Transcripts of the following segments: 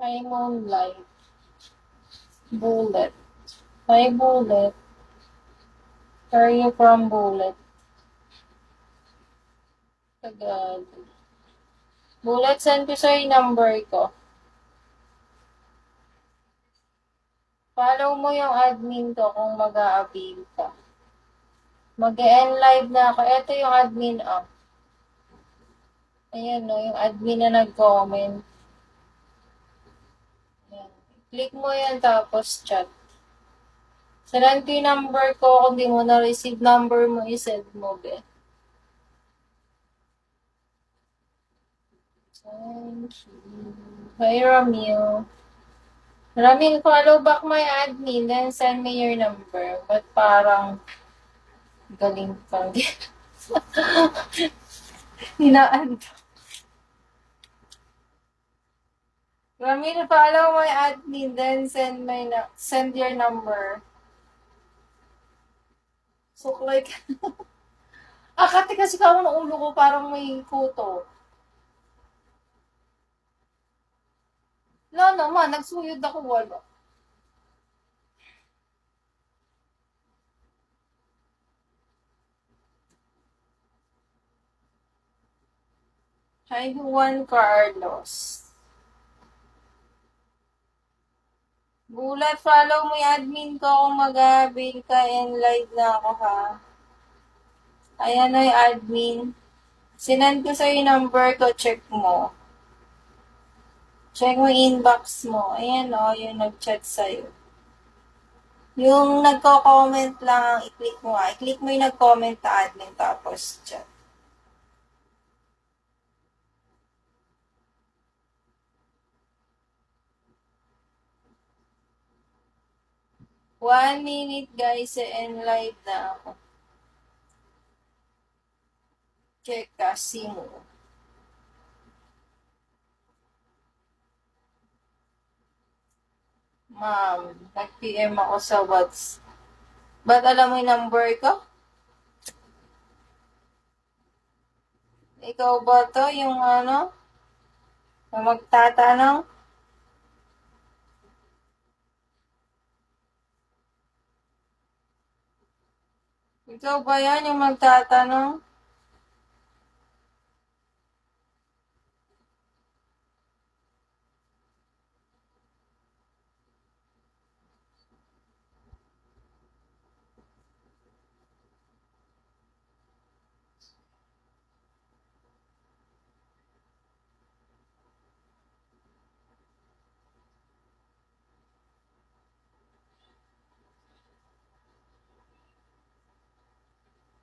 Hi, Moonlight. Bullet. Hi, Bullet. Where are you from, Bullet? Tagal. Bullet, send ko sa'yo yung number ko. Follow mo yung admin ko kung mag-a-avail ka. Mag-e-end live na ako. Ito yung admin, ah. Ayan, no, yung admin na nag-comment. Ayan. Click mo yan, tapos chat. Send ko yung number ko. Kung di mo na-receive number mo, i-send mo, be. Thank you. Hi, Ramil. Ramil, follow back my admin, then send me your number. But parang galing pang hinaan. Ramil, follow my admin, then send your number. So, like, akati kasi ka ng ulo ko parang may kuto. No, naman, nagsuyod ako wala. Hi, Juan Carlos. Bulat, follow mo yung admin ko kung mag-avail ka and live na ako ha. Ayan na yung admin. Sinend ko sa'yo yung number ko, check mo. Check mo inbox mo. Ayan o, yung nag-chat sa'yo. Yung nagko-comment lang, i-click mo nga. I-click mo yung nag-comment na admin tapos chat. One minute guys, and live na ako. Check kasi mo. Ma'am, nag-PM ako sa WhatsApp. Ba't alam mo yung number ko? Ikaw ba to? Yung ano? Yung magtatanong? Ikaw ba yan yung magtatanong?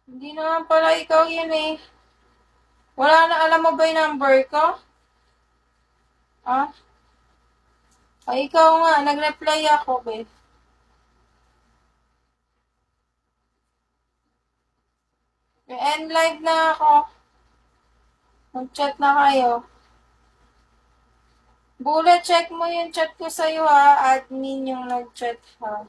Hindi naman pala ikaw yun eh. Wala na, alam mo ba yung number ko? Ah? Ay, ikaw nga, nag-reply ako, be. End live na ako. Mag-chat na kayo. Bullet, check mo yung chat ko sa'yo ha. Admin yung nag-chat ha.